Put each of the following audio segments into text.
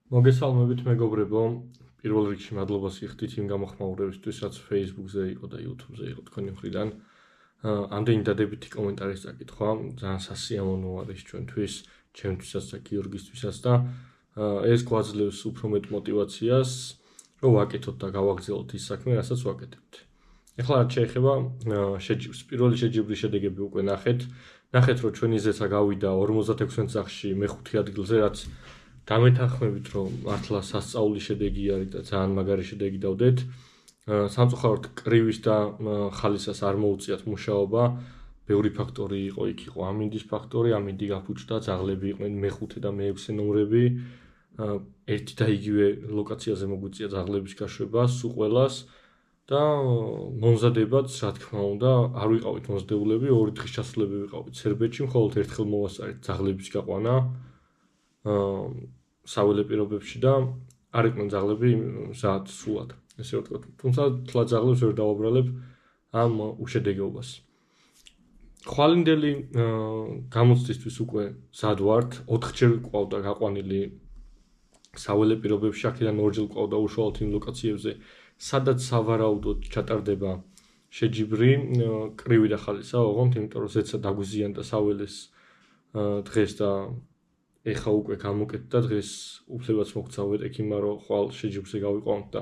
მოგესალმებით მეგობრებო, პირველ რიგში მადლობა სიხდით იმ გამოხმაურებისთვის, რაც Facebook-ზე იყო და YouTube-ზე იყო თქვენი მხრიდან. ამდენი დადებითი კომენტარის წაკითხვა, ძალიან სასიამოვნო არის ჩვენთვის, ჩემთვისაც და გიორგისთვისაც და ეს გვაძლევს უფრო მეტ მოტივაციას, რომ ვაკეთოთ და გავაგრძელოთ ის საქმე, რასაც ვაკეთებთ. ეხლა რაც შეეხება შეჯიბრს, პირველი შეჯიბრის შედეგები უკვე ნახეთ, რომ ჩვენი ზეცა გავიდა 56 წახში მეხუთე ადგილზე, რაც დამეთანხმებით, რომ მართლა სასწაული შედეგი არის და ძალიან მაგარი შედეგი დავდეთ. სამწუხაროდ კრივის და ხალისას არ მოუწიათ მუშაობა. ბევრი ფაქტორი იყო, იქ იყო ამინდის ფაქტორი, ამინდი გაფუჭდა, ძაღლები იყვნენ მეხუთე და მეექვსე ნომრები. ერთი და იგივე ლოკაციაზე მოგვიწია ძაღლების გაშვება, სულ ყველას და მომზადებაც, რა თქმა უნდა, არ ვიყავით მომზადებლები, ორი დღის ჩასულები ვიყავით სერბეთში, მხოლოდ ერთხელ მოვასწარეთ ძაღლების გაყვანა. საველე პირობებში და არ იყვნენ ძაღლები მზად სულად, ესე ვთქვათ. თუმცა თლა ძაღლებს ვერ დავაბრალებ ამ უშედეგეობას. ხვალინდელი გამოცდისთვის უკვე მზად ვართ, 4-ჯერ ყავდა გაყვანილი საველე პირობებში, აქედან 2-ჯერ ყავდა უშუალოდ იმ ლოკაციებზე, სადაც სავარაუდოდ ჩატარდება შეჯიბრი, კრივი და ხალისა, ოღონდ, იმიტომ რომ ზეცა დაგვიზიანდა საველეს დღეს და ეხა უკვე გამოკეთდა დღეს უფლებაც მოგცა ვეტექიმმა რომ ხვალ შეჯიბრზე გავიყვანოთ და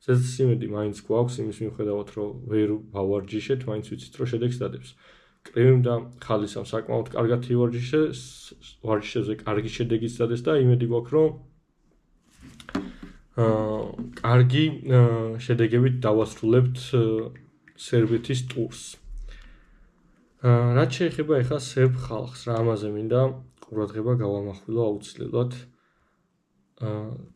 ზეცის იმედი მაინც გვაქვს იმის მიუხედავად რომ ვერ ვავარჯიშეთ, მაინც ვიცით რომ შედეგს დადებს. კრივიმ და ხალისამ საკმაოდ კარგად ივარჯიშეს, ვარჯიშებზე კარგი შედეგიც დადეს და იმედი გვაქვს რომ კარგი შედეგებით დავასრულებთ სერბეთის ტურს. რაც შეეხება ეხლა სერბ ხალხს, რა ამაზე მინდა ყურადღება გავამახვილო აუცილებლად.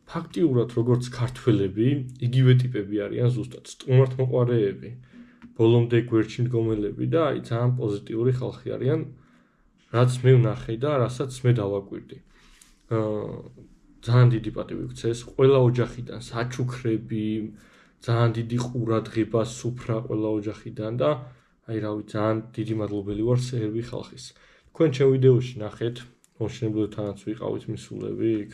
ფაქტიურად როგორც ქართველები, იგივე ტიპები არიან ზუსტად სტუმართმოყვარეები, ბოლომდე გვერდში მდგომელები და აი ძალიან პოზიტიური ხალხი არიან, რაც მე ვნახე და რასაც მე დავაკვირდი. ძალიან დიდი პატივი გქცეს ყველა ოჯახიდან, საჩუქრები, ძალიან დიდი ყურადღება სუფრა ყველა ოჯახიდან და აი რავი, ძალიან დიდი მადლობელი ვარ სერბი ხალხის. თქვენ ჩემ ვიდეოში ნახეთ მომშენებლებთანაც ვიყავით მისულები იქ.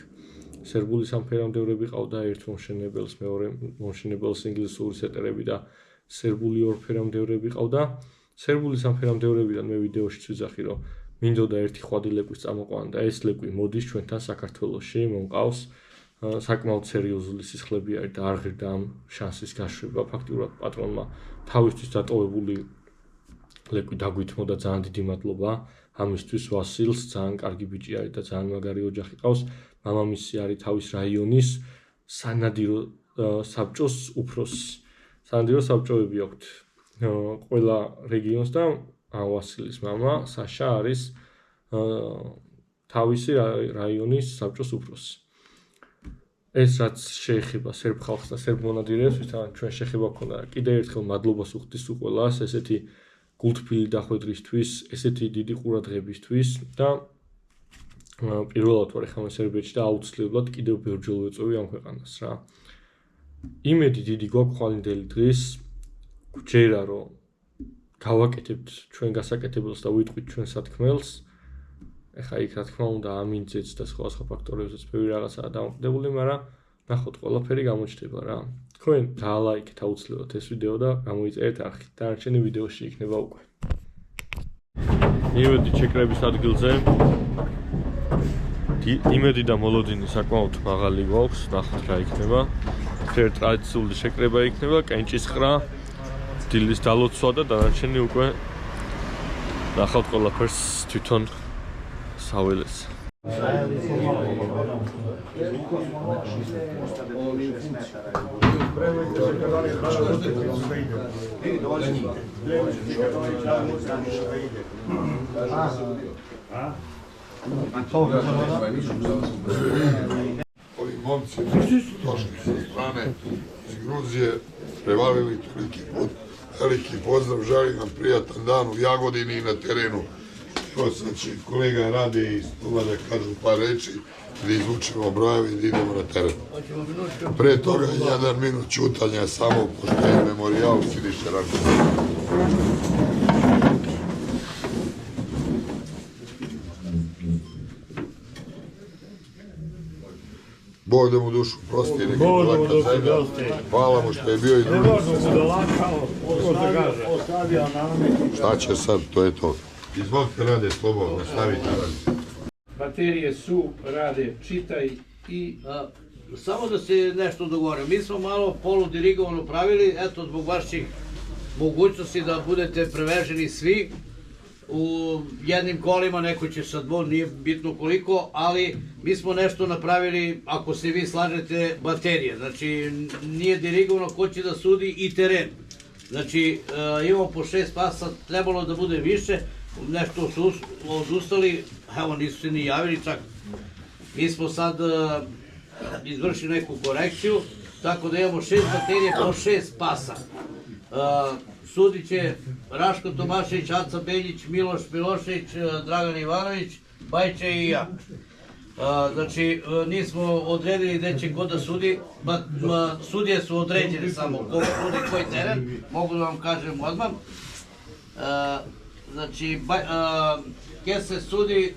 სერბული სამფერამდევრები ყავდა ერთ მომშენებელს, მეორე მომშენებელს ინგლისური სეტერები და სერბული ორფერამდევრები ყავდა. სერბული სამფერამდევრებიდან მე ვიდეოში ვიძახი, რომ მინდოდა ერთი ხვადი ლეკვის წამოყვანა და ეს ლეკვი მოდის ჩვენთან საქართველოში, მომყავს. საკმაოდ სერიოზული სისხლები არის და არ ღირდა ამ შანსის გაშვება. ფაქტიურად პატრონმა თავისთვის დატოვებული ლეკვი დაგვითმოდა, ძალიან დიდი მადლობა. ამისთვის ვასილს, ძალიან კარგი ბიჭი არის და ძალიან მაგარი ოჯახი ყავს. მამამისი არის თავის რაიონის სანადირო საბჭოს უფროსი. სანადირო საბჭოები აქვთ ყველა რეგიონს და ვასილის მამა საშა არის თავისი რაიონის საბჭოს უფროსი. ეს რაც შეეხება სერბ ხალხს და სერბ მონადირეებს, ვისთან ჩვენ შეხება გქონდა, კიდევ ერთხელ მადლობას ვუხდის უყველას, ესეთი გულთბილი დახვედრისთვის, ესეთი დიდი ყურადღებისთვის და პირველად ვარ ეხლა სერბეთში და აუცილებლად კიდევ ბევრჯერ ვეწევი ამ ქვეყანას რა. იმედი დიდი გვაქვს ხვალინდელი დღის, გვჯერა რომ გავაკეთებთ ჩვენ გასაკეთებელს და ვიტყვით ჩვენ სათქმელს. ეხლა იქ რა თქმა უნდა ამინძეც და სხვა ფაქტორებზეც ბევრი რაღაცაა დამოკიდებული, მაგრამ ნახოთ ყველაფერი გამოჩნდება რა. თქვენ დაალაიქეთ აუცილებლად ეს ვიდეო და გამოიწერეთ არხით. დანარჩენი ვიდეოში იქნება უკვე. იმედი ჩეკრების ადგილზე. იმედი და მოლოდინი საკმაოდ მაღალი გვაქვს, ნახოთ რა იქნება. ერთ ტრადიციული შეკრება იქნება, კენჭისყრა, დილის დალოცვა და დანარჩენი უკვე ნახავთ ყველაფერს თვითონ საველეს. Ovi momci došli sa strane iz Gruzije, prevalili toliki put. Veliki pozdrav, želim nam prijatan dan u Jagodini i na terenu. Evo sad će kolega Rade iz Tula da kažu par reči, da izvučemo brojeve i da idemo na teren. Pre toga 1 minut ćutanja samo pošto je memorijal Siniše Rakovića. Bog da mu dušu prosti, neka je laka zemlja. Hvala mu što je bio i drugi. Šta će sad, to je to. Izvolite Rade, slobodno, nastavite Rade. Baterije su, Rade, čitaj i... Samo da se nešto dogovorim. Mi smo malo poludirigovano pravili, eto zbog vaših mogućnosti da budete preveženi svi u jednim kolima, neko će sa dvom, nije bitno koliko, ali mi smo nešto napravili, ako se vi slažete, baterije. Znači, nije dirigovano ko će da sudi i teren. Znači, imamo po 6 pasa, trebalo da bude više, nešto su odustali, evo nisu se ni javili čak. Mi smo sad izvršili neku korekciju, tako da imamo 6 baterije po 6 pasa. Sudit će Raško Tomašević, Aca Beljić, Miloš Milošević, Dragan Ivanović, Bajče i ja. Znači, nismo odredili gde će ko da sudi, sudije su određene samo ko sudi koji teren, mogu da vam kažem odmah. Znači, Kese sudi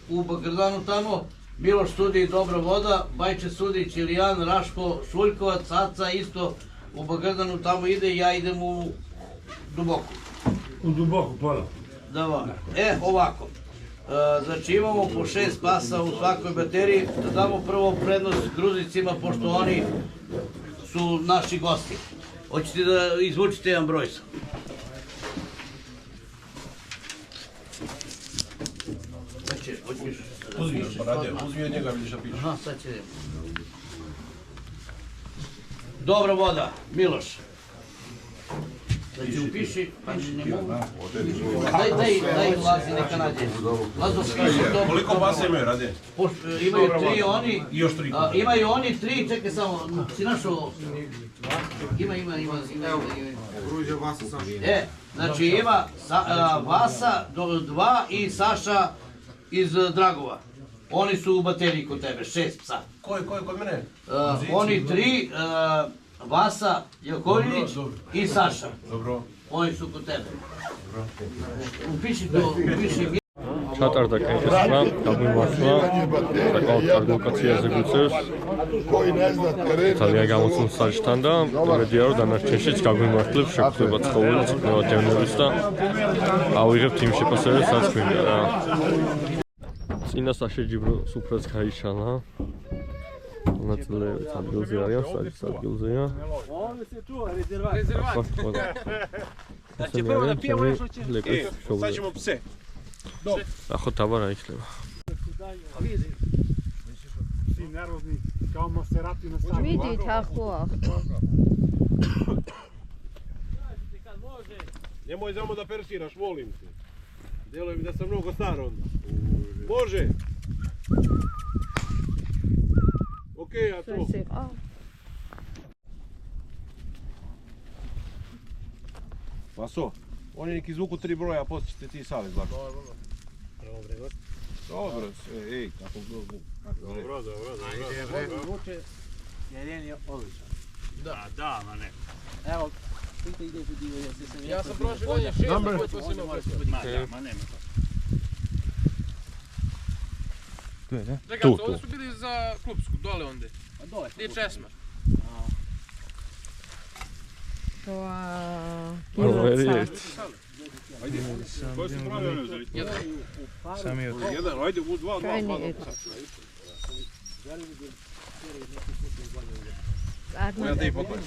u Bakrdanu tamo, Miloš sudi Dobra voda, Bajče sudi Čilijan, Raško, Šuljkovac, Aca isto u Bakrdanu tamo ide, ja idem u Duboku. U Duboku, pola. Ovako. Znači imamo po 6 pasa u svakoj bateriji, da damo prvo prednost Gruzicima, pošto oni su naši gosti. Hoćete da izvučite jedan broj sam? Uzmi od njega, vidiš da piše. Aha, sad će... Dobra voda, Miloš. Znači upiši, ne mogu. Daj Lazi, neka nađe. Lazo, piši to. Koliko pasa imaju, Rade? Imaju 3 oni. I još 3. Imaju oni 3, čekaj samo, si našao? Ima. Znači ima Vasa, 2 i Saša iz Dragova. Oni su u bateriji kod tebe, 6 psa. Ko je kod mene? Oni 3, Vasa Jakovljević i Saša. Dobro. Oni su kod tebe. Upiši to, upiši. ჩატარდა კენჭესმა, გაგვიმართლა საკმაოდ კარგი ლოკაციაზე გვიწევს. ძალიან გამოცნულ საჭთან და იმედია რომ დანარჩენშიც გაგვიმართლებს შეგვხვდება ცხოველი წვნევადევნების და ავიღებთ იმ შეფასებებს რაც გვინდა რა. წინა საშეჯიბრო სუფრაც გაიშალა. ნაწილები ადგილზე არიან, საჯის ადგილზეა. Sad ćemo pse. Ako tabara ikhleba. Si nervozni, kao Maserati na stanu. Vidi tako ahto. Nemoj samo da persiraš, molim te. Djeluje mi da sam mnogo star onda. Može. Okej, a to. Vaso, oni neki izvuku 3 broja, a poslije ćete ti savez lako. Dobro, ej, kako dobro. Vuče, jer je odličan. Da, ma ne. Evo, pita ide u dio, Ja sam prošli godine 6, koji smo imali. Ma nema to. Tu je, ne? Čekaj, ovdje su bili za klubsku, dole onda. A dole. Nije česma. To Ajde. Koji su pravi ono uzeli? Sami od. Jedan, ajde, u 2. Ja te i pokoj.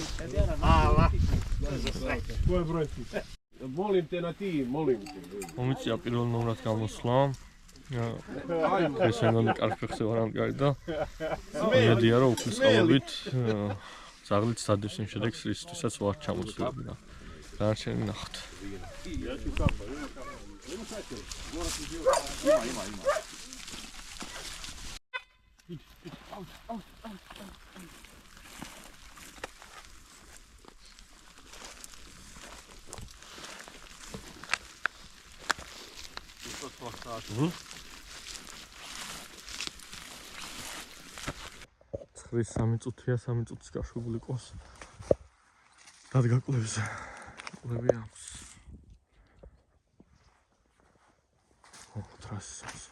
Ko je broj ti? Molim te na ti, molim te. მომიწია პირველ ნომრად გამოსვლა. ეს ენონი კარგ ფეხზე ვარ ამგარი და იმედია რომ უფლისყოლობით ზაღლით სადევს იმ შედეგს რისთვისაც ვარ ჩამოსვლები და დანარჩენი ნახოთ. წრის 3 წუთია, 3 წუთის გაშვებული ყოს. დადგა კლებზე. ყლები აქვს. ტრასის.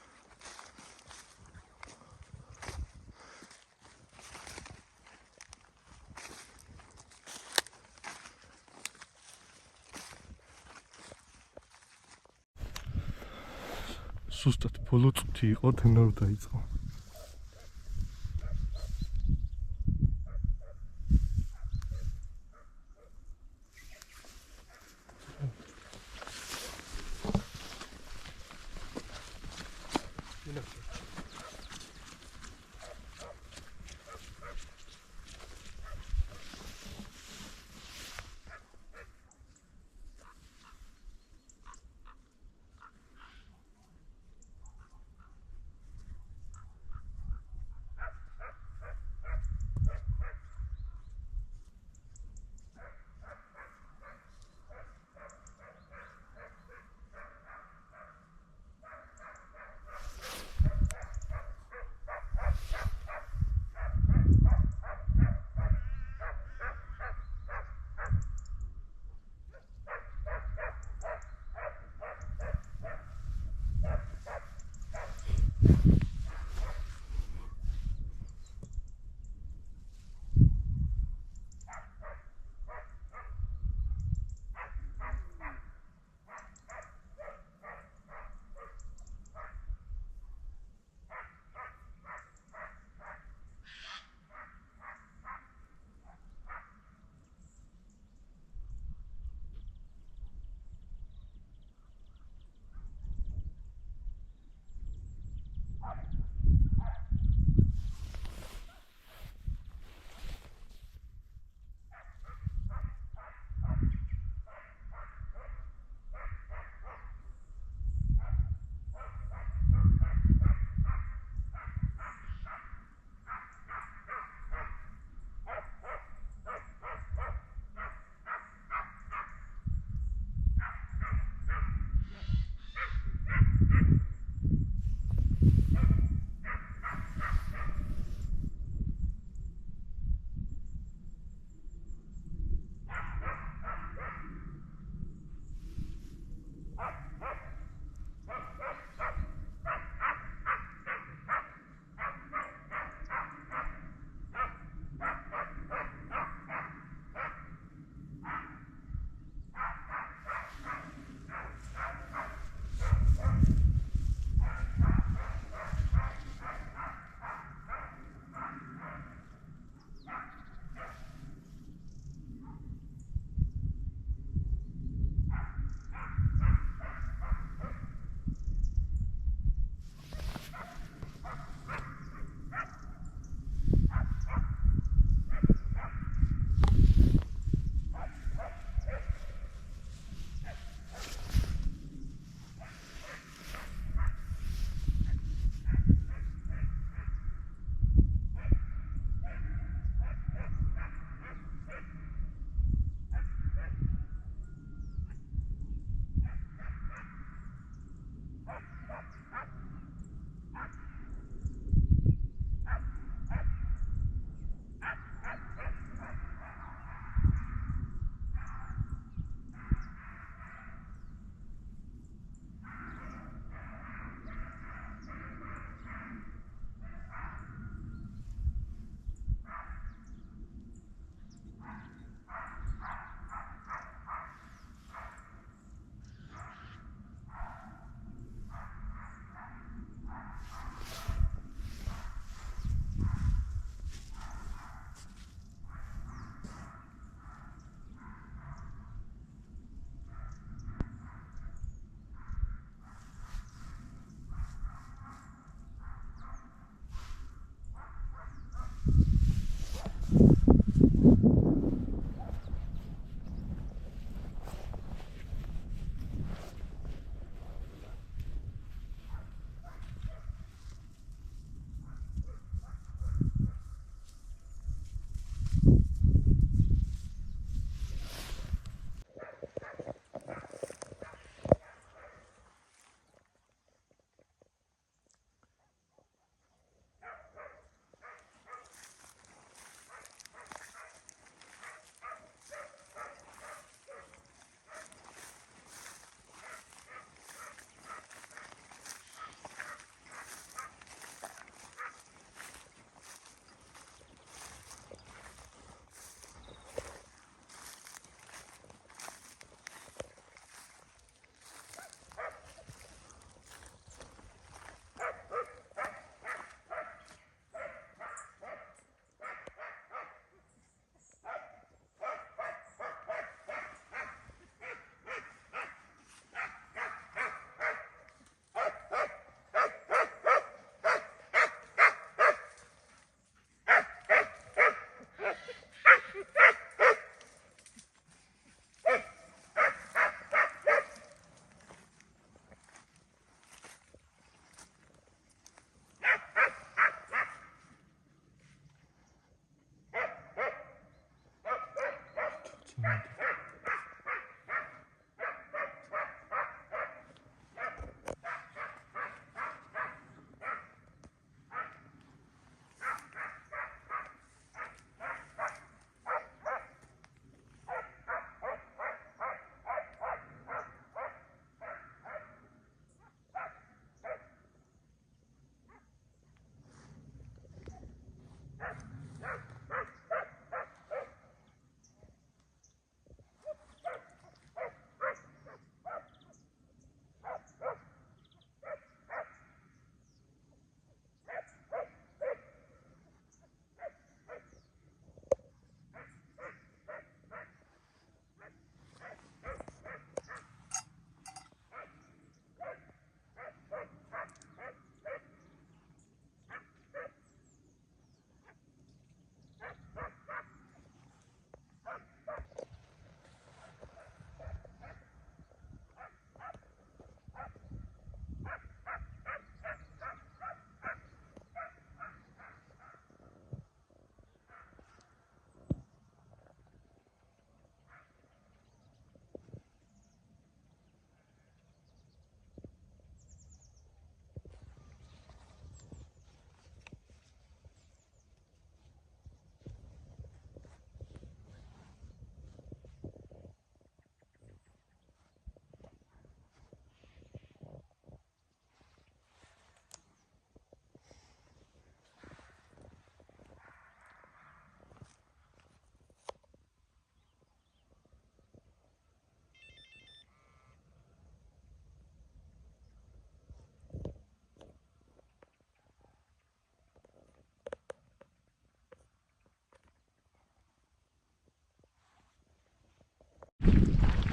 ზუსტად ბოლო წუთი იყო თენა რომ დაიწყო.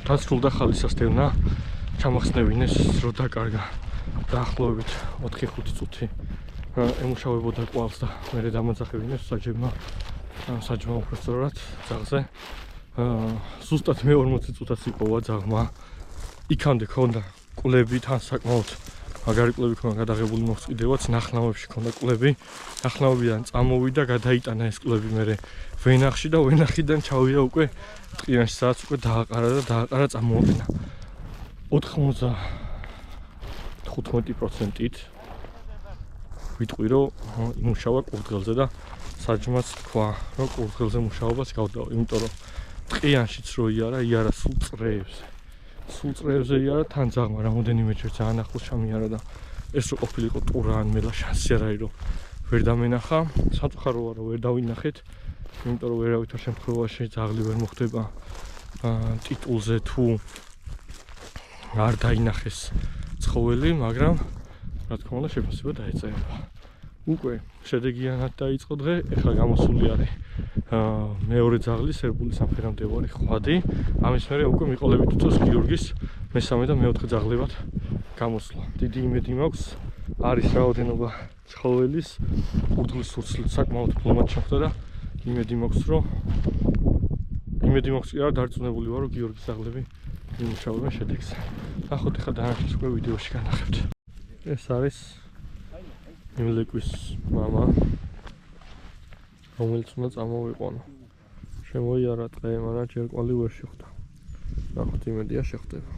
დასრულდა ხალისასტევნა, ჩამახსნევინეს რო დაკარგა დაახლოებით 4-5 წუთი ემუშავებოდა კვალს და მერე დამაძახევინეს საჯმა უბრალოდ ძაღლზე. ზუსტად მე 40 წუთას იპოვა ძაღლმა. იქამდე ქონდა კვლები, თან საკმაოდ მაგარი კვლები ქონდა გადაღებული მოხსიდევაც, ნახნავებში ქონდა კვლები. ნახნავებიდან წამოვიდა, გადაიტანა ეს კვლები მერე ვენახში და ვენახიდან ჩავიდა უკვე ტყიანში, სადაც უკვე დააყარა წამოაყენა. 95%-ით ვიტყვი რომ იმუშავა კურდღელზე და საჯმაც თქვა რომ კურდღელზე მუშაობას გავდაო, იმიტომ რომ ტყიანშიც რო იარა სულ წრეებზე იარა, თან ძაღლმა რამოდენიმეჯერ ძალიან ახლოს ჩამიარა და ეს რო ყოფილიყო ტურა ან მელა შანსი არ არის რომ ვერ დამენახა. სამწუხაროა რომ ვერ დავინახეთ, იმიტომ რომ ვერავითარ შემთხვევაში ძაღლი ვერ მოხდება ტიტულზე თუ არ დაინახეს ცხოველი, მაგრამ რა თქმა უნდა შეფასება დაეწევა. უკვე შედეგიანად დაიწყო დღე, ეხლა გამოსული არის მეორე ძაღლი, სერბული სამხედრომდევარი ხვადი. ამის მერე უკვე მიყოლებით უწევს გიორგის მესამე და მეოთხე ძაღლებად გამოსვლა. დიდი იმედი მაქვს, არის რაოდენობა ცხოველის, კურდღლის სურცლით საკმაოდ ფლომად შეხვდა და იმედი მაქვს კი არა, დარწმუნებული ვარ რომ გიორგის ძაღლები იმუშავებენ შედეგს. ნახოთ ახლა დანარჩენს უკვე ვიდეოში განახებთ. ეს არის იმლეკვის მამა, რომელიც უნდა წამოვიყვანო. შემოიარა ტყე, მაგრამ ჯერ კვალი ვერ შეხვდა. ნახოთ, იმედია შეხვდება.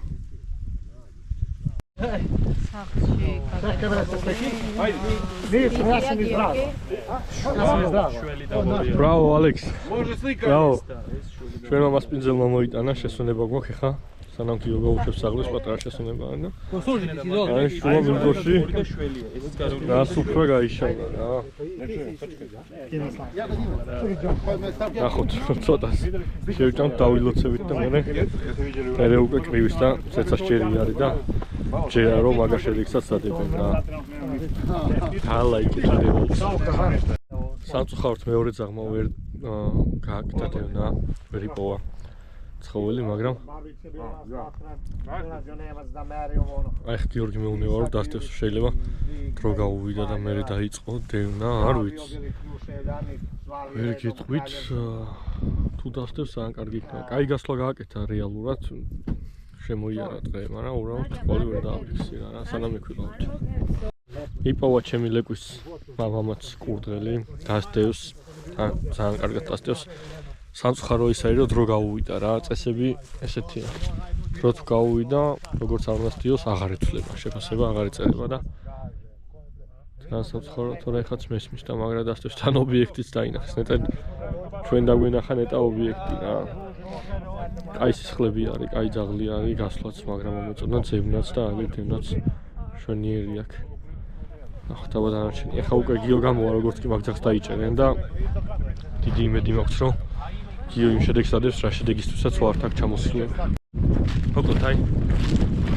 Bravo, Alex. Bravo. ჩვენ მას პინძელმა მოიტანა, შესვენება გვაქვს ხა. სანამ კი გაუშვებს საღლის პატარა შესვენება და აი შუა მინდორში რა სუფრა გაიშალა რა. ნახოთ ცოტას შევჭამ დავილოცებით და მე უკვე კრივის და ცეცას ჯერი არის და ჯერა რომ მაგარ შედეგსაც დადებენ რა. თალაიკი დადებულს. სამწუხაროდ მეორე ძაღლმა ვერ გააკეთებინა, ვერ იპოვა ცხოველი, მაგრამ აი გიორგი მეუბნება რომ დასდევს, შეიძლება დრო გაუვიდა და მერე დაიწყო დევნა, არ ვიცი. ვერ გეტყვით თუ დასდევს ძალიან კარგი იქნება. კაი გასვლა გააკეთა რეალურად, შემოიარა ტყე, მაგრამ უბრალოდ კვალი ვერ დააფიქსირა რა, სანამ ექვიყავთ. იპოვა ჩემი ლეკვის მამამაც კურდღელი, დასდევს, ძალიან კარგად დასდევს. სამწუხარო ისაა, რომ დრო გაუვიდა რა, წესები ესეთია. დრო თუ გაუვიდა, როგორც არ უნდა სტიოს, აღარ იცვლება, შეფასება აღარ იწერება და თან სამწუხარო თორე ხაც მესმის და მაგრა დასწევს თან ობიექტიც დაინახეს. ნეტად ჩვენ დაგვენახა ნეტა ობიექტი რა. კაი სისხლები არის, კაი ძაღლი არის, გასვლაც, მაგრამ მომეწონა ძებნაც და აგერთენაც შვენიერი აქვს. ნახოთ აბა დანარჩენი. ეხა უკვე გიო გამოვა როგორც კი მაგ ძაღლს დაიჭერენ და დიდი იმედი მაქვს რომ გიო იმ შედეგს ადებს რა შედეგისთვისაც ვართ აქ ჩამოსულები. მოკლედ აი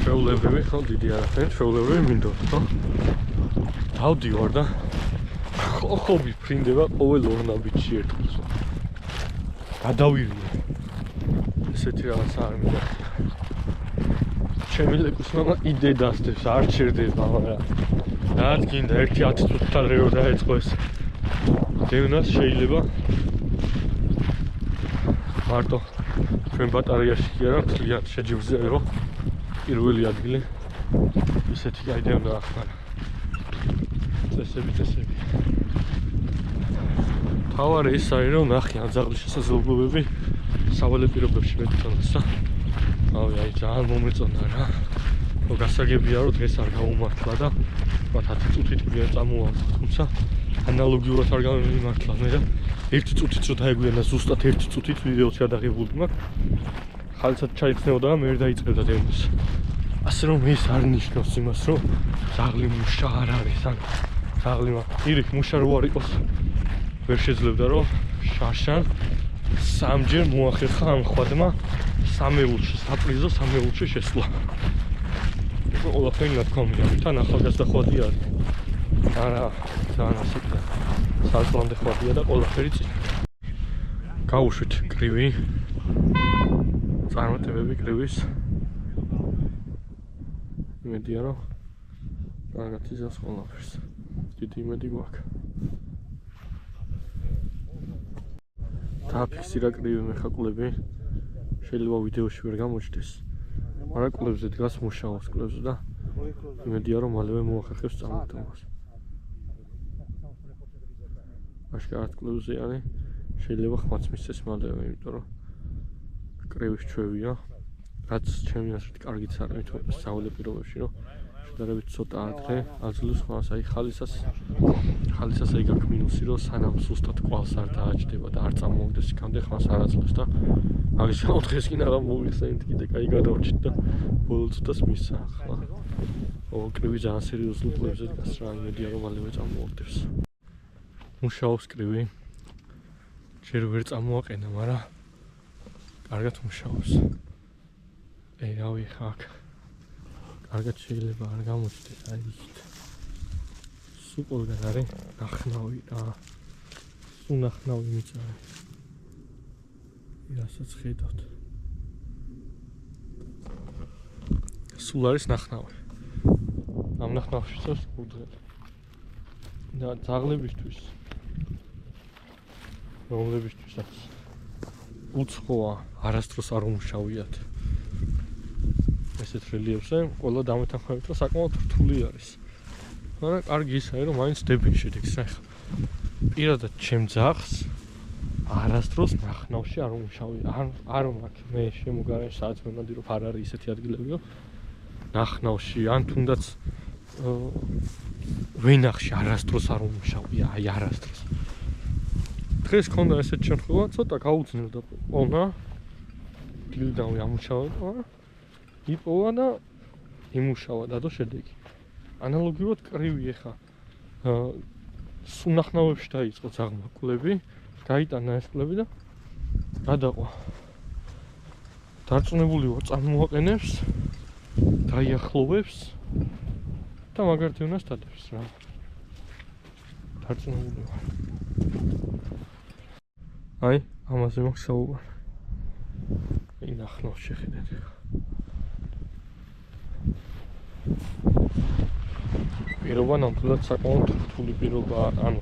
ჩვეულებრივი ხო დიდი არაფერი, ჩვეულებრივი მინდორ ხო? დავდივარ და ხო მიფრინდება ყოველ ორ ნაბიჯში ერთხელ. გადავირია. ესეთი რაღაც არ მინდა. ჩემი ლეკუს მამა იდე დასდებს, არ ჩერდება, მაგრამ რაც გინდა 1-10 წუთთან რეო დაეწყო ეს. დევნას შეიძლება მარტო ჩვენ ბატარეაში კი არა, მთლიან შეჯიბრზე რომ პირველი ადგილი ისეთი კაი დევნა ახლა. წესები. თავარი ის არის რომ ნახე ამ ძაღლის შესაძლებლობები სავალე პირობებში მეტყვანს და აი ძალიან მომეწონა რა. ხო გასაგებია რომ დღეს არ გაუმართლა და თქვათ 10 წუთით მიგერ წამოვარდა, თუმცა ანალოგიურად არ გამიმართლა მე და 1 წუთით რო დაეგვიანა ზუსტად 1 წუთით ვიდეოც გადაღებული მაქვს. ხალხად ჩაიცნეოდა და მე დაიწყებდა დევნის. ასე რომ ეს არ ნიშნავს იმას რომ ძაღლი მუშა არ არის, ან ძაღლი ირიქ მუშა რო არ იყოს ვერ შეძლებდა რომ შაშან სამჯერ მოახერხა ამ ხვადმა სამეულში, საპრიზო სამეულში შესვლა. ყველაფერი ნათქვამია, თან ახალგაზრდა ხვადი არის. არა, ძალიან ასეთია. საწყლამდე ხვადია და ყველაფერი წინ. გავუშვით კრივი. წარმატებები კრივის. იმედია რომ კარგად იზრავს ყველაფერს. დიდი იმედი გვაქვს. დააფიქსირა კრივი მეხაკლები. შეიძლება ვიდეოში ვერ გამოჩნდეს. მაგრამ კვლევზე დგას მუშაობს კვლევზე და იმედია რომ მალევე მოახერხებს წამოდგომას. აშკარად კვლევზე არის. შეიძლება ხმაც მისცეს მალევე, იმიტომ რომ კრივის ჩვევია. რაც ჩემი აზრით კარგიც არის, თუმცა სავალე პირობებში რომ შედარებით ცოტა ადრე აძლევს ხმას, აი ხალისას აი გაქვს მინუსი, რომ სანამ სუსტად კვალს არ დააჭდება და არ წამოვიდეს იქამდე ხმას არ აძლევს და მაგის გამო დღეს კი არა მოვიხსენით კიდე კაი გადავრჩით და ბოლო წუთას მისცა ხმა. კრივი ძალიან სერიოზულ კვლევზე დგას რა, იმედია რომ მალევე წამოვაგდებს. მუშაობს კრივი. ჯერ ვერ წამოაყენა, მაგრამ კარგად მუშაობს. აი რავი ხაკ. კარგად შეიძლება არ გამოჩნდეს აი იქით. სუპერგან არის ნახნავი რა. სუნახნავი მიწარე. რასაც ხედავთ. სულ არის ნახნავი. ამ ნახნავშიც უდღეთ. და ძაღლებისთვის რომლებისთვისაც უცხოა, არასდროს არ უმუშავიათ. ესეთ რელიეფზე ყველა დამეთანხმებით რომ საკმაოდ რთული არის. მაგრამ კარგი ისაა რომ მაინც დებენ შედეგს რა. პირადად ჩემ ძაღლს არასდროს ნახნავში არ უმუშავია. არ მაქვს მე შემოგარენ სადაც მემადი რომ არ არის ისეთი ადგილებიო. ნახნავში ან თუნდაც ვენახში არასდროს არ უმუშავია, აი არასდროს. დღეს ქონდა ესეთ შემთხვევა, ცოტა გაუძნელდა პოვნა. დილიდანვე ამუშავებდა. იპოვა და იმუშავა დადო შედეგი. ანალოგიურად კრივი ეხა სუნახნავებში დაიწყო ძაღლმა კვლევი, გაიტანა ეს კვლევი და გადაყვა. დარწმუნებული ვარ წარმოაყენებს, დაიახლოვებს და მაგარ დევნას დადებს რა. დარწმუნებული ვარ. აი, ამაზე მაქვს საუბარი. აი ნახნავს შეხედეთ ეხა. პირობა ნამდვილად საკმაოდ რთული პირობაა, ანუ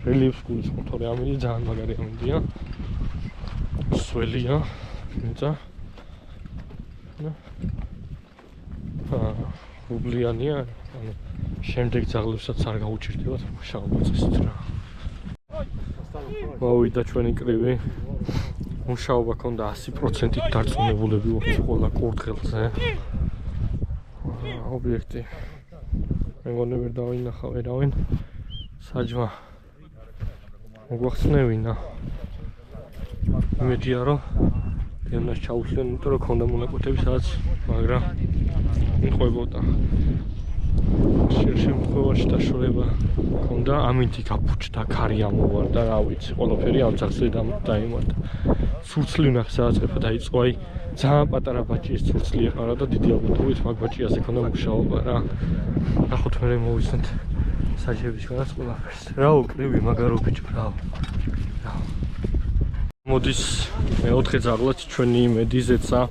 რელიეფს გულისხმობ, თორე ამინდი ძალიან მაგარი ამინდია. სველია, თუმცა უბლიანია, ანუ შემდეგ ძაღლებსაც არ გაუჭირდებათ მუშაობა წესით რა. მოვიდა ჩვენი კრივი. მუშაობა ქონდა 100%-ით დარწმუნებულები ვართ ყველა კურდღელზე. ობიექტი მეგონი ვერ დავინახა ვერავინ საჯმა მოგვახსნევინა იმედია რომ ენას ჩაუსვლენ იმიტომ რომ ქონდა მონაკვეთები სადაც მაგრამ მიყვებოდა შემთხვევაში დაშორება ქონდა ამინდი გაფუჭდა ქარი ამოვარდა რა ვიცი ყველაფერი ამ ძაღლზე დაიმართა სურცლი ნახე სადაც ეფა დაიწყო აი ძალიან პატარა ბაჭის სურცლი ეყარა და დიდი ალბათობით მაგ ბაჭიაზე ქონდა მუშაობა რა ნახოთ მე მოვისმენთ საჯებისგანაც ყველაფერს რაო კრივი მაგარო ბიჭო რაო მოდის მეოთხე ძაღლად ჩვენი იმედი ზეცა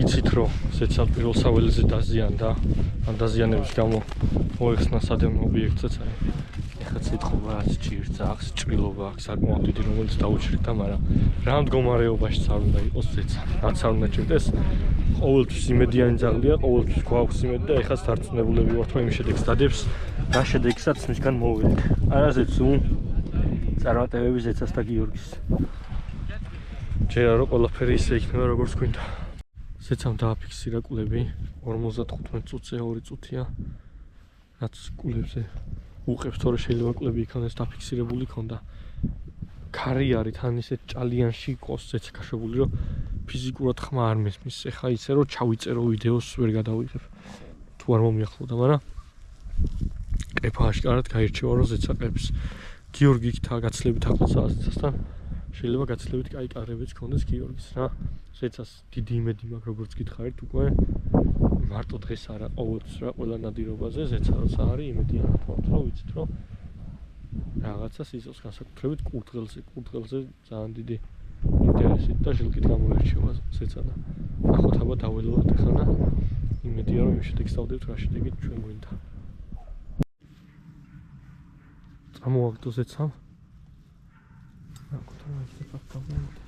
იცით რომ ზეცა პირველ საველეზე დაზიანდა ამ დაზიანების გამო მოეხსნა სადემ ობიექტზეც აი ეხლა ციტყობა რაც ჭირს ძაღლს ჭრილობა აქვს საკმაოდ დიდი რომელიც დაუჭირდა მაგრამ რა მდგომარეობაში არ უნდა იყოს ზეცა რაც არ უნდა ჭირდეს ყოველთვის იმედიანი ძაღლია ყოველთვის გვაქვს იმედი და ეხლა დარწმუნებულები ვართ რომ იმ შედეგს დადებს რა შედეგსაც მისგან მოვიდეთ არაზეც წარმატებები ზეცას და გიორგის ჯერა რომ ყველაფერი ისე იქნება როგორც გვინდა ზეცამ დააფიქსირა კულები 55 წუთზე 2 წუთია რაც კულებზე უყევს თორე შეიძლება კულები იქონდეს დაფიქსირებული ქონდა ქარი არის თან ისე ჭალიანში ყოს ზეცა ქაშვებული რომ ფიზიკურად ხმა არ მესმის ეხა ისე რომ ჩავიწერო ვიდეოს ვერ გადავიღებ თუ არ მომიახლოვდა მაგრამ ყეფა აშკარად გაირჩევა რომ ზეცა ყებს გიორგი იქ გაცლებით ახლოცა ზეცასთან შეიძლება გაცლებით კაი კადრებიც ქონდეს გიორგის რა ზეცას დიდი იმედი მაქვს როგორც გითხარით უკვე მარტო დღეს არა ყოველთვის რა ყველა ნადირობაზე ზეცა როცა არის იმედიანად ვართ რომ ვიცით რომ რაღაცას იზოს განსაკუთრებით კურდღელზე ძალიან დიდი ინტერესით და ჟილკით გამოირჩევა ზეცა და ნახოთ აბა დაველოდოთ ახლა და იმედია რომ იმ შედეგს დავდებთ რა შედეგით ჩვენ გვინდა წამოვაგდო ზეცამ ნახოთ რა იქნება პრობლემები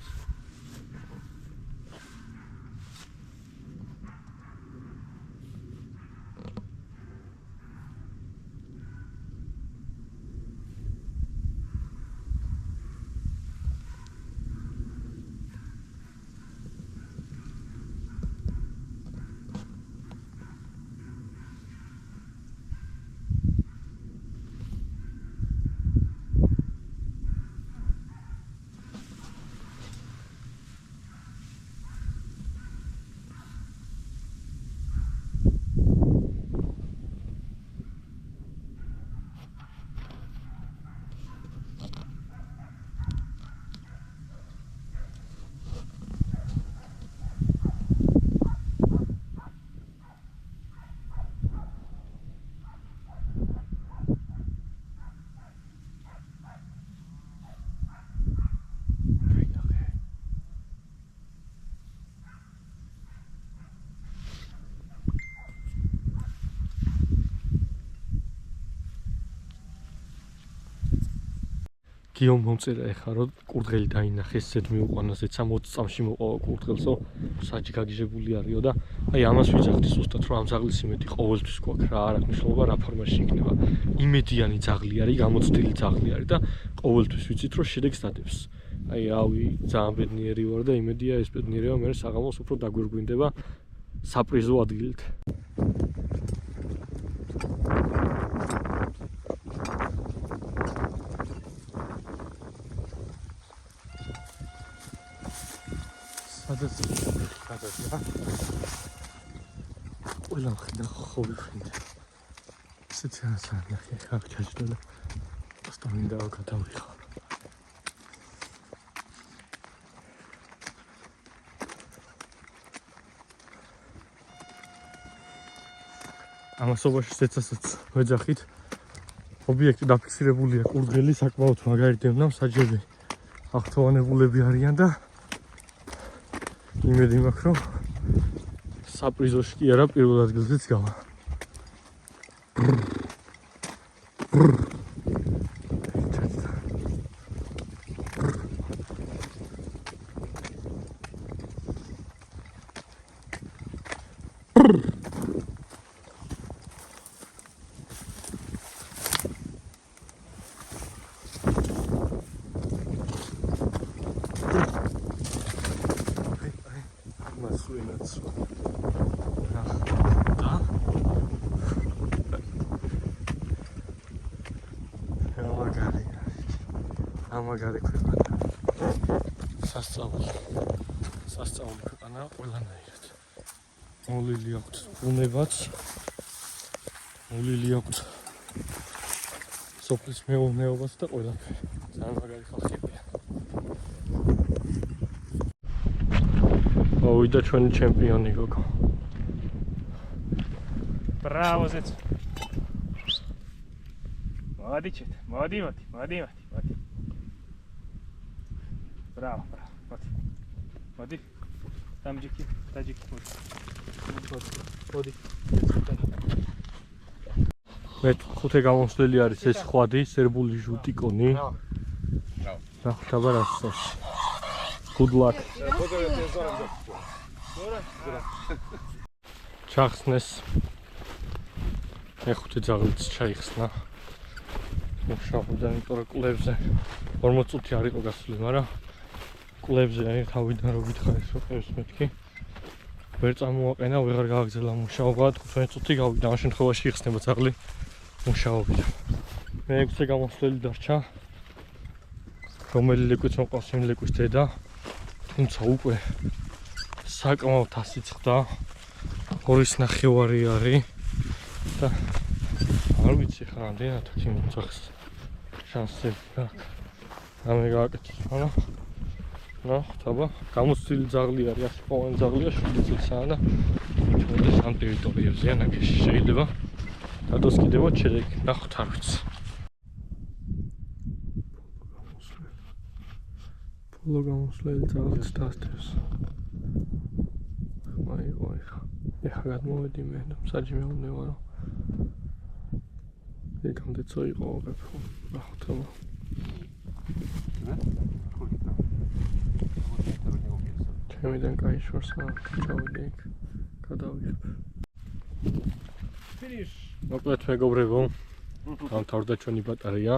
გიომ მომწერა ეხლა რომ კურდღელი დაინახეს ზედ მიუყვანა ზეცა 20 წამში მოყვა კურდღელსო საჯი გაგიჟებული არისო და აი ამას ვიძახდი ზუსტად რომ ამ ძაღლის იმედი ყოველთვის გვაქვს რა არ აქვს მნიშვნელობა რა ფორმაში იქნება იმედიანი ძაღლი არის გამოცდილი ძაღლი არის და ყოველთვის ვიცით რომ შედეგს დადებს აი რავი ძალიან ბედნიერი ვარ და იმედია ეს ბედნიერება მე საღამოს უფრო დაგვირგვინდება საპრიზო ადგილით გადადა ყველა ხიდა ხო ვიფრინდა ისეთ რაღაცა აქ ჩაჯდა და просто მინდა გადავიხარო ამასობაში ზეცასაც ვეძახით ობიექტი დაფიქსირებულია კურდღელი საკმაოდ მაგარი დევნამ საჯები აღთვალებულები არიან და იმედი მაქვს რომ საპრიზოში კი არა პირველ ადგილზეც გავა სვინაც. ამაგარი ქვეყანა. სასწაული ქვეყანა ყველანაირად. მოვლილი აქვთ ბუნებაც. მოვლილი აქვთ სოფლის მეურნეობაც და ყველაფერი. ძალიან მაგარი ხალხებია. ავიდა ჩვენი ჩემპიონი გოგო. Браво, зец. Молодец, молодец. Браво. Води. Там таджики. Води. მე ხუთე გამოსვლელი არის ეს ხვადი, სერბული ჟუტიკონი. დაბარასოს. Good luck. ჩახსნეს. ეხუთი ძაღლიც ჩაიხსნა. მუშაობდა იმიტომ კლებზე 40 წუთი არ იყო გასული, მაგრამ კლებზე აი თავიდან რო გითხარით რომ ყევს მეთქი. ვერ წამოაყენა, ვეღარ გააგზავნა მუშაობა, 15 წუთი გავიდა, ამ შემთხვევაში იხსნება ძაღლი მუშაობიდან. მე 6 გამოსვლელი დარჩა. რომელი ლიკვიდს მოყავს იმ ლიკვიდს დედა, თუმცა უკვე საკმაოდ ასიცხდა. 2.5 არის და არ ვიცი ხა რამდენად აქვს იმ ძაღლს შანსები გაქვს. ამე გააკეთეს, მაგრამ ხტაბა, გამოცდილი ძაღლი არის, ასაკოვანი ძაღლია, 7 წელსაა და ჩვენს ამ ტერიტორიებზეა ნაგეში. შეიძლება დადოს კიდევაც შედეგი, ნახოთ არ ვიცი. ფოლო გამოსვლელი ძაღლიც დასდევს. აი, ეხლა გადმოვედი მე და საჯი მეუბნება რომ იქამდე წოიყო ვეფო. ნახოთ აბა. ჩემიდან კაი შორსა ჩავიდი იქ, გადავიღებ. Finish. მოკლედ მეგობრებო, დამთავრდა ჩვენი ბატარეა.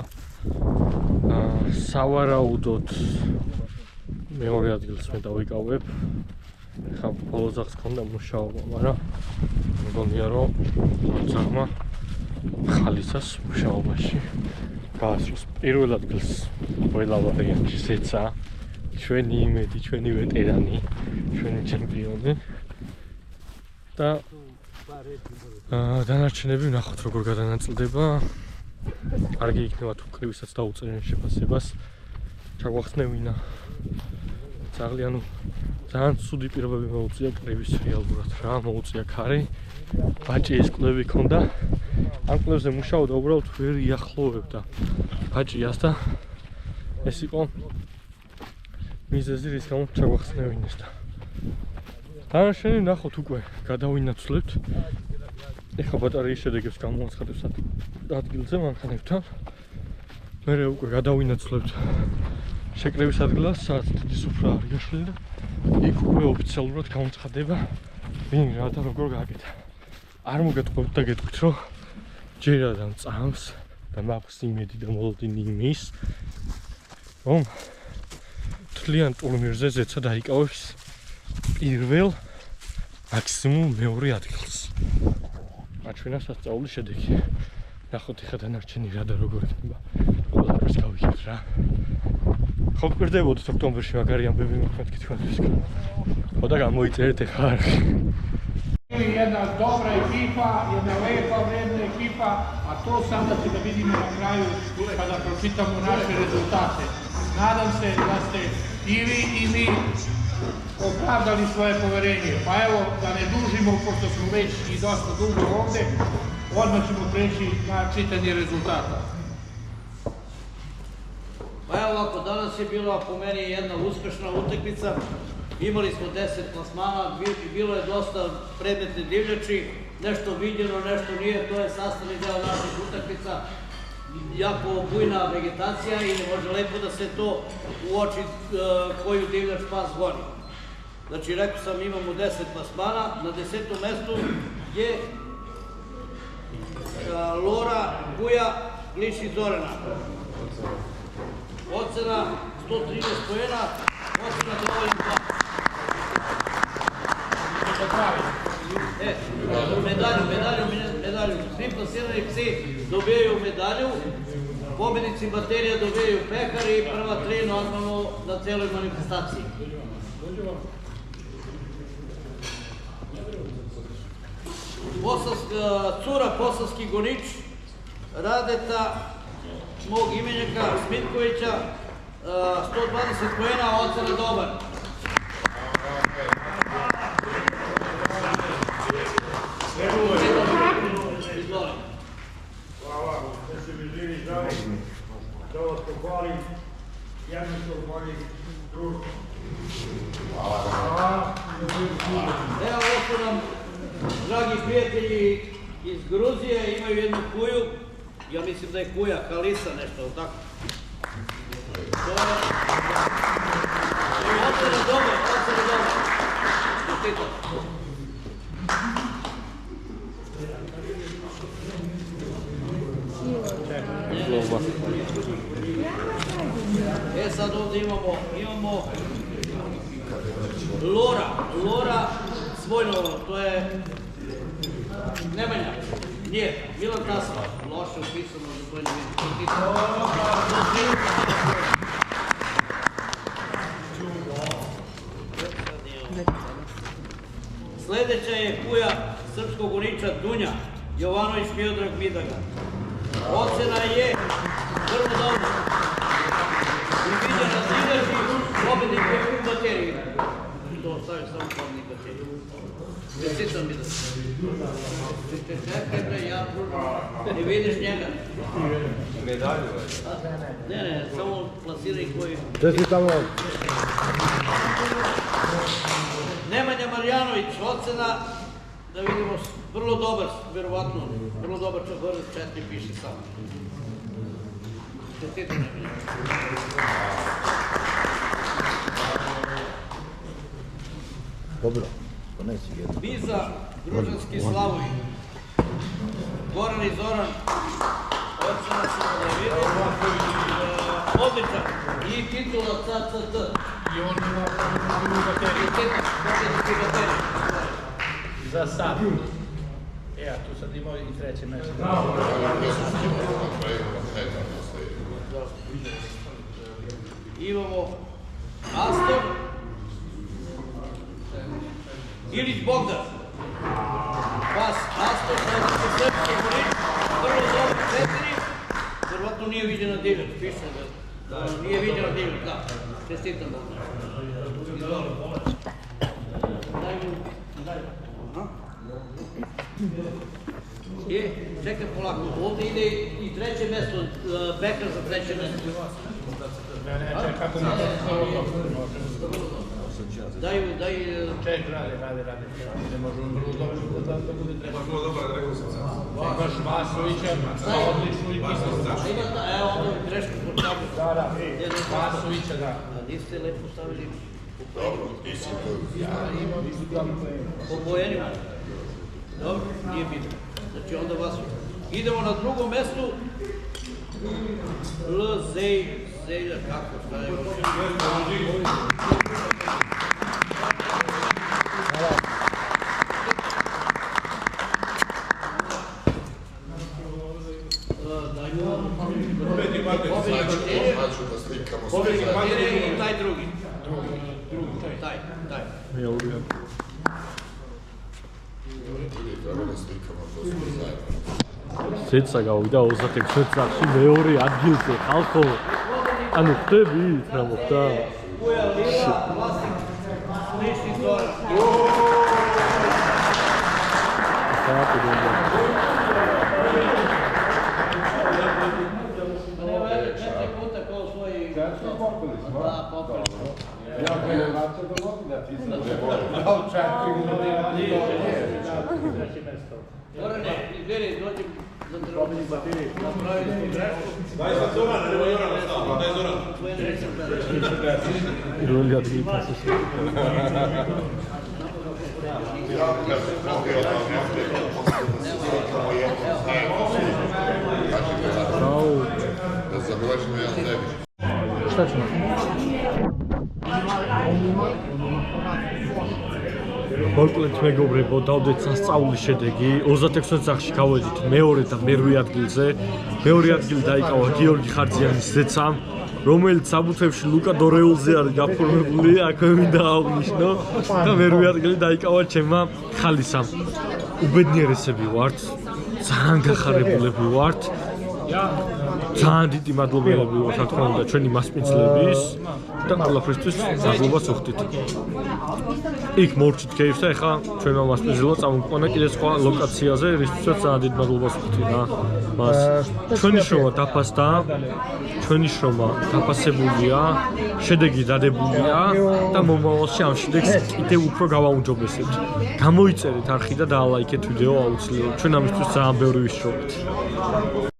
სავარაუდოდ მეორე ადგილს მე დავიკავებ. ეხლა ბოლო ძაღლს ქონდა მუშაობა, მაგრამ მგონია რომ ძაღლმა ხალისას მუშაობაში გაასწროს. პირველ ადგილს ყველა ვარიანტი შეცა. ჩვენი იმედი, ჩვენი ვეტერანი, ჩვენი ჩემპიონი და დანარჩენები ვნახოთ როგორ გადანაწილდება. კარგი იქნება თუ კრივისაც დაუწერენ შეფასებას. ჩაგვახსნევინა ძაღლი, ანუ ძალიან ცუდი პირობები მოუწია კრივის რეალურად რა, მოუწია ქარი. ბაჭი ეს კლევი ქონდა. ამ კლევზე მუშაობდა, უბრალოდ ვერ იახლოვებდა ბაჭიას და ეს იყო მიზეზი, რის გამო ჩაგვახსნევინეს და დანარჩენი ვნახოთ უკვე, გადავინაცვლებთ. ეხლა ბატარეის შედეგებს გამოაცხადებს ადგილზე მანქანებთან. მერე უკვე გადავინაცვლებთ შეკრების ადგილას, სადაც დიდი სუფრა არის გაშლილი და იქ უკვე ოფიციალურად გამოცხადება ვინ რა და როგორ გააკეთა. არ მოგეთხოვთ და გეტყვით რომ ჯერ ადამ წამს და მაქვს იმედი და მოლოდინი იმის რომ თლიან ტურნირზე ზეცა დაიკავებს პირველ მაქსიმუმ მეორე ადგილს. აჩვენა სასწაული შედეგი. ნახოთ ეხლა დანარჩენი რა და როგორ იქნება. ყველაფერს გავიგებთ რა. ხო გვერდებოდით ოქტომბერში მაგარი ამბები მოგხდეთ თქვენთვის. ხო და გამოიწერეთ ეხლა არ. Jedna dobra ekipa, jedna lepa, vredna ekipa, a to sada će da vidimo na kraju kada pročitamo naše rezultate. Nadam se da ste i vi i mi opravdali svoje poverenje. Pa evo, da ne dužimo, pošto smo već i dosta dugo ovde, odmah ćemo preći na čitanje rezultata. Pa evo ovako, danas je bila po meni jedna uspešna utakmica. Imali smo 10 plasmana, bilo je dosta predmetne divljači, nešto viđeno, nešto nije, to je sastavni deo naših utakmica. Jako bujna vegetacija i može lepo da se to uoči koju divljač pas goni. Znači, rekao sam, imamo 10 plasmana, na 10. mestu je Lora Buja Gliši Zorana. Ocena 113 poena, ocena dovoljno 2. Medalju. Svi plasirani psi dobijaju medalju, pobednici baterija dobijaju pekar i prva tri normalno na celoj manifestaciji. Cura Posavski gonič, Radeta, mog imenjaka Smitkovića, 120 poena, ocena dobar. Hvala, da se mi živi zdravo, da vas pohvalim, jedno što volim društvo. Hvala. Evo, ovo su nam dragi prijatelji iz Gruzije, imaju jednu kuju, ja mislim da je kuja, kalisa nešto, tako? To je... Ocena dobar, ocena dobar. Čestitam. Sad ovdje imamo Lora Svojno, to je Nemanja, nije, Milan Tasva, loše upisano za to ne vidim. Sledeća je kuja srpskog goniča Dunja, Jovanović Miodrag Midaga. Ocena je vrlo dobro. Priviđa na sinerži, pobednik je u bateriji. To ostavim samo pobednik bateriji. Čestitam mi da se. Čekaj bre, ja pružam. Ne vidiš njega. Medalju. Ne, samo plasiraj koji... Čestitam vam. Nemanja Marjanović, ocena, da vidimo, vrlo dobar, verovatno, vrlo dobar čagorac, 4 piše samo. Čestitam Nemanja. Dobro, to neće jedno. Biza, Gružanski Slavoj, Goran i Zoran, ocena se da vidimo, odličan, i titula CCT. I on ima drugu bateriju. Pobednički bateriju. Za sad. A tu sad imao i treće mesto. Imamo Astor, Ilić Bogdan, pas Astor, srpski gonič, vrlo dobro 4, verovatno nije viđena divljač, piše da nije viđena divljač, da, čestitam Bogdan. Čekaj polako, ovdje ide i treće mesto, Bekar za treće mesto. Ne, čekaj, kako mi Daj... Ček, rade. Ne može on vrlo dobro da bude treba. Baš vrlo dobro, rekao sam sad. Baš Vasovića, odličnu i pisao. Evo ovdje grešku po tabu. Da, Vasovića, da. Niste lepo stavili Dobro, nisi to. po pojenima. Dobro, nije bitno. Znači onda Vasović. Idemo na drugom mestu. Zelja, kako staje? Pobednik baterije i taj drugi. Taj. Ja uvijem. სეცაგა ვიდა 26 წელს მეორე ადგილზე ხალხო ანუ ხტები რა მოხდა Kuja Lila, vlasnik Slični Zoran. Evo je 4 puta kao svoji... Da, popali smo. Ja bih ne vraćao do godina, ti sam ne dao četiri Zorane, izberi, dođem za trebovnik baterije. Napravili smo grešku. Daj sad Zoran, nema Zoran ostalo, daj Zoran. Tvoje ne rećem da. პირველი ადგილი ფასში Da zabražimo jedan tebi. šta ćemo? მოკლედ მეგობრებო, დავდეთ სასწაულის შედეგი. 26 ოთახში გავედით მეორე და მერვე ადგილზე. მეორე ადგილი დაიკავა გიორგი ხარძიანის ზეცამ, რომელიც საბუთებში ლუკა დორეულზე არის გაფორმებული, აქვე მინდა აღნიშნო და მერვე ადგილი დაიკავა ჩემმა ხალისამ. უბედნიერესები ვართ, ძალიან გახარებულები ვართ. ძალიან დიდი მადლობელები ვართ, რა თქმა უნდა, ჩვენი მასპინძლების და ყველაფრისთვის მადლობას ვუხდით. იქ მოვჭით კეიფს და ეხლა ჩვენმა მასპინძლებმა წამოგვიყვანა კიდე სხვა ლოკაციაზე, რისთვისაც ძალიან დიდი მადლობას ვუხდით რა. მას ჩვენი შრომა დაფასდა, ჩვენი შრომა დაფასებულია, შედეგი დადებულია და მომავალში ამ შედეგს კიდევ უფრო გავაუმჯობესებთ. გამოიწერეთ არხი და დაალაიქეთ ვიდეო აუცილებლად. ჩვენ ამისთვის ძალიან ბევრი ვისწრებთ.